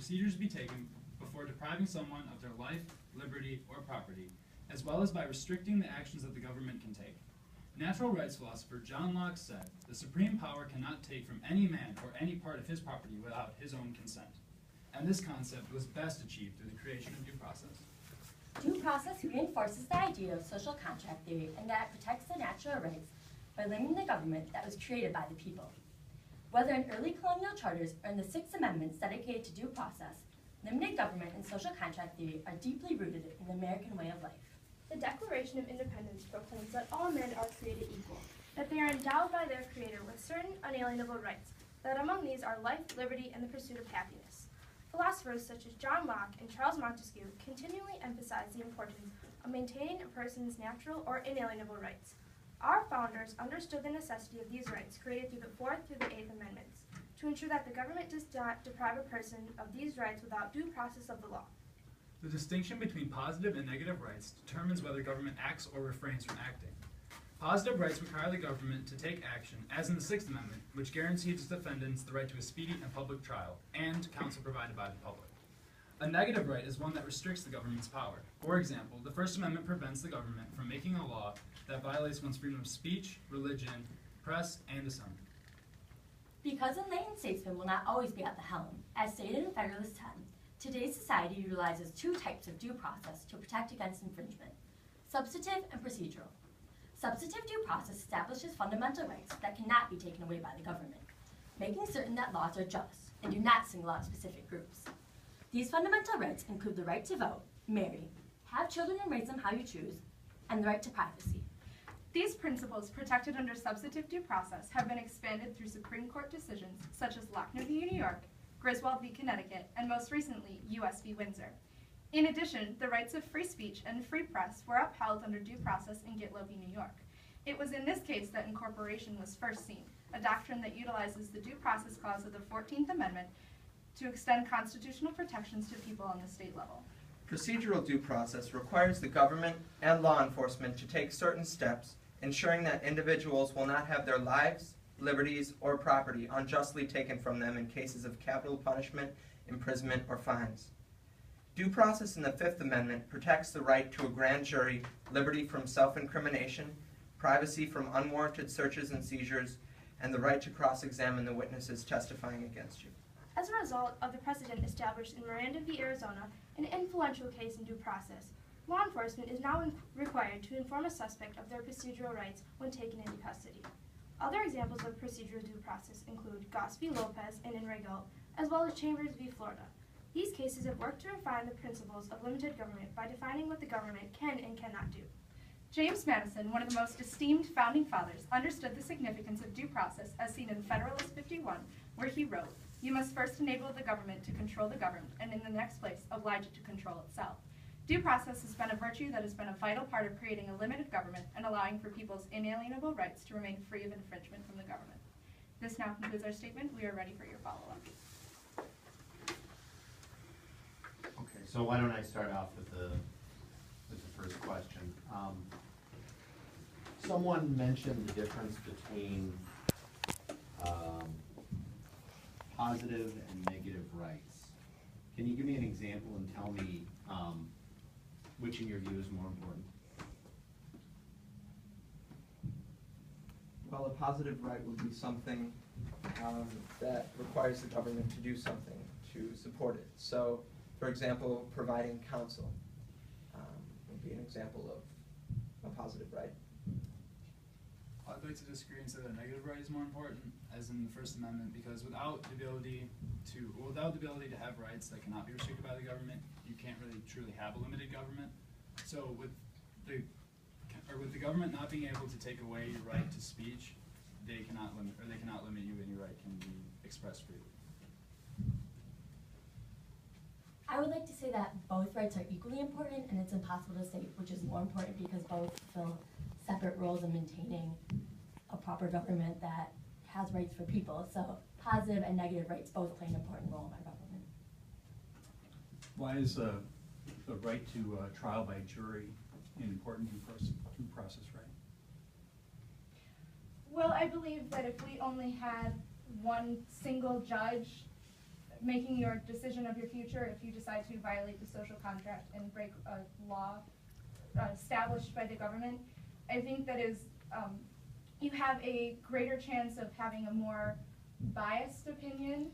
procedures be taken before depriving someone of their life, liberty, or property, as well as by restricting the actions that the government can take. Natural rights philosopher John Locke said, "The supreme power cannot take from any man or any part of his property without his own consent." And this concept was best achieved through the creation of due process. Due process reinforces the idea of social contract theory and that it protects the natural rights by limiting the government that was created by the people. Whether in early colonial charters or in the Sixth Amendments dedicated to due process, limited government and social contract theory are deeply rooted in the American way of life. The Declaration of Independence proclaims that all men are created equal, that they are endowed by their Creator with certain unalienable rights, that among these are life, liberty, and the pursuit of happiness. Philosophers such as John Locke and Charles Montesquieu continually emphasize the importance of maintaining a person's natural or inalienable rights. Our founders understood the necessity of these rights created through the Fourth through the Eighth Amendments to ensure that the government does not deprive a person of these rights without due process of the law. The distinction between positive and negative rights determines whether government acts or refrains from acting. Positive rights require the government to take action, as in the Sixth Amendment, which guarantees its defendants the right to a speedy and public trial, and counsel provided by the public. A negative right is one that restricts the government's power. For example, the First Amendment prevents the government from making a law that violates one's freedom of speech, religion, press, and assembly. Because enlightened statesmen will not always be at the helm, as stated in Federalist 10, today's society utilizes two types of due process to protect against infringement: substantive and procedural. Substantive due process establishes fundamental rights that cannot be taken away by the government, making certain that laws are just and do not single out specific groups. These fundamental rights include the right to vote, marry, have children and raise them how you choose, and the right to privacy. These principles, protected under substantive due process, have been expanded through Supreme Court decisions such as Lochner v. New York, Griswold v. Connecticut, and most recently, U.S. v. Windsor. In addition, the rights of free speech and free press were upheld under due process in Gitlow v. New York. It was in this case that incorporation was first seen, a doctrine that utilizes the due process clause of the 14th Amendment to extend constitutional protections to people on the state level. Procedural due process requires the government and law enforcement to take certain steps, ensuring that individuals will not have their lives, liberties, or property unjustly taken from them in cases of capital punishment, imprisonment, or fines. Due process in the Fifth Amendment protects the right to a grand jury, liberty from self-incrimination, privacy from unwarranted searches and seizures, and the right to cross-examine the witnesses testifying against you. As a result of the precedent established in Miranda v. Arizona, an influential case in due process, law enforcement is now required to inform a suspect of their procedural rights when taken into custody. Other examples of procedural due process include Goss v. Lopez and In Rego, as well as Chambers v. Florida. These cases have worked to refine the principles of limited government by defining what the government can and cannot do. James Madison, one of the most esteemed founding fathers, understood the significance of due process as seen in Federalist 51, where he wrote, "You must first enable the government to control the governed, and in the next place, oblige it to control itself." Due process has been a virtue that has been a vital part of creating a limited government and allowing for people's inalienable rights to remain free of infringement from the government. This now concludes our statement. We are ready for your follow-up. Okay, so why don't I start off with the first question. Someone mentioned the difference between positive and negative rights. Can you give me an example and tell me which in your view is more important? Well, a positive right would be something that requires the government to do something to support it. So, for example, providing counsel would be an example of a positive right. I'd like to disagree and say that a negative right is more important, as in the First Amendment, because without the ability to have rights that cannot be restricted by the government, you can't really truly have a limited government. So with the government not being able to take away your right to speech, they cannot limit you, and your right can be expressed freely. I would like to say that both rights are equally important, and it's impossible to say which is more important because both fill separate roles in maintaining a proper government that has rights for people. So positive and negative rights both play an important role in our government. Why is the right to trial by jury an important due process right? Well, I believe that if we only had one single judge making your decision of your future if you decide to violate the social contract and break a law established by the government. I think that is, you have a greater chance of having a more biased opinion,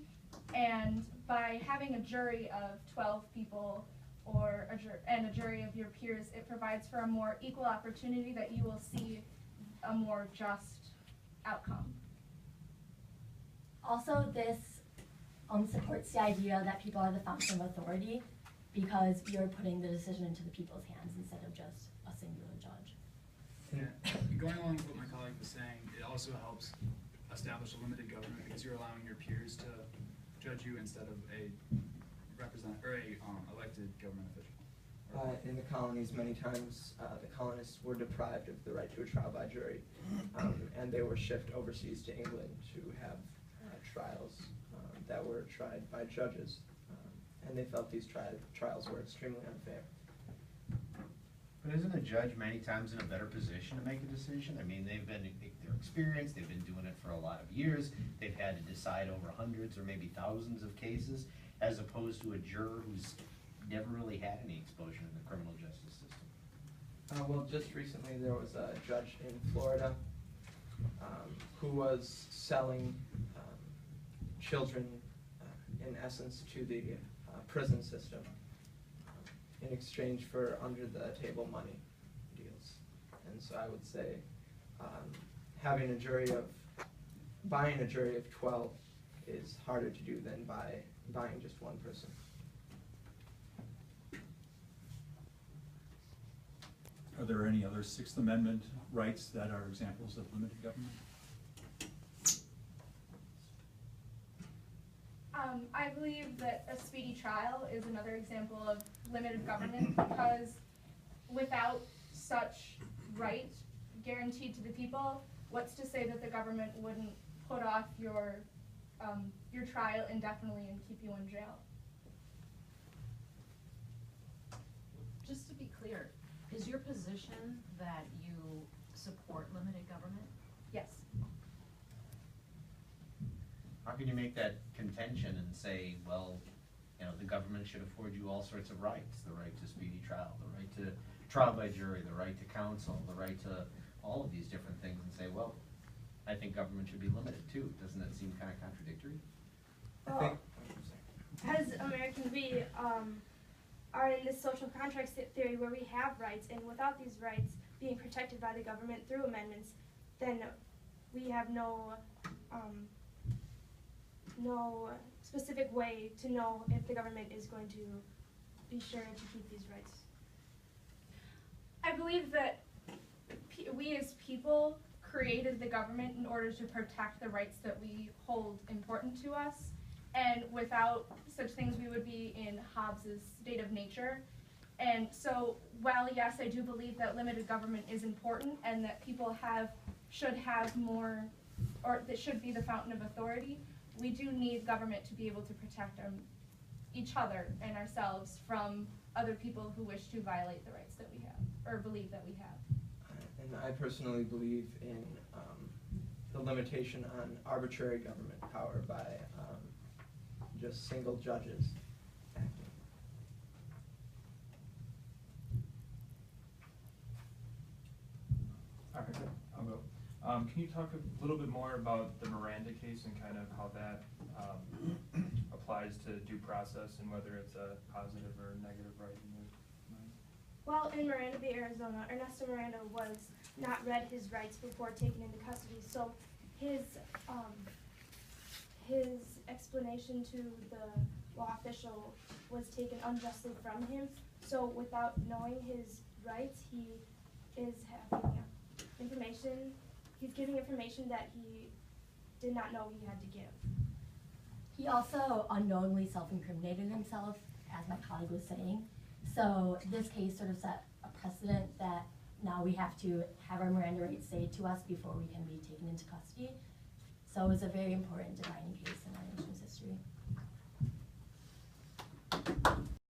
and by having a jury of 12 people or a jury of your peers, it provides for a more equal opportunity that you will see a more just outcome. Also, this supports the idea that people are the fountain of authority, because you're putting the decision into the people's hands instead of just a singular judge. Yeah. Going along with what my colleague was saying, it also helps establish a limited government because you're allowing your peers to judge you instead of a elected government official. In the colonies, many times the colonists were deprived of the right to a trial by jury, and they were shipped overseas to England to have trials that were tried by judges, and they felt these trials were extremely unfair. But isn't a judge many times in a better position to make a decision? I mean, they're experienced, they've been doing it for a lot of years, they've had to decide over hundreds or maybe thousands of cases, as opposed to a juror who's never really had any exposure in the criminal justice system. Well, just recently there was a judge in Florida who was selling children, in essence, to the prison system in exchange for under-the-table money deals. And so I would say buying a jury of 12 is harder to do than buying just one person. Are there any other Sixth Amendment rights that are examples of limited government? I believe that a speedy trial is another example of limited government, because without such right guaranteed to the people, what's to say that the government wouldn't put off your trial indefinitely and keep you in jail? Just to be clear, is your position that you support limited government? Yes. How can you make that contention and say, well, you know, the government should afford you all sorts of rights, the right to speedy trial, the right to trial by jury, the right to counsel, the right to all of these different things, and say, well, I think government should be limited too. Doesn't that seem kind of contradictory? I think, As Americans, we are in this social contract theory where we have rights, and without these rights being protected by the government through amendments, then we have no specific way to know if the government is going to be sure to keep these rights. I believe that we as people created the government in order to protect the rights that we hold important to us, and without such things we would be in Hobbes's state of nature. And so while yes, I do believe that limited government is important and that people should have more, or that should be the fountain of authority, we do need government to be able to protect each other and ourselves from other people who wish to violate the rights that we have, or believe that we have. and I personally believe in the limitation on arbitrary government power by just single judges acting. All right, I'll go. Can you talk a little bit more about the Miranda case and kind of how that applies to due process and whether it's a positive or negative right in your mind? While in Miranda v. Arizona, Ernesto Miranda was not read his rights before taken into custody, so his explanation to the law official was taken unjustly from him. So without knowing his rights, he is having information. He's giving information that he did not know he had to give. He also unknowingly self-incriminated himself, as my colleague was saying. So this case sort of set a precedent that now we have to have our Miranda rights saved to us before we can be taken into custody. So it was a very important defining case in our nation's history.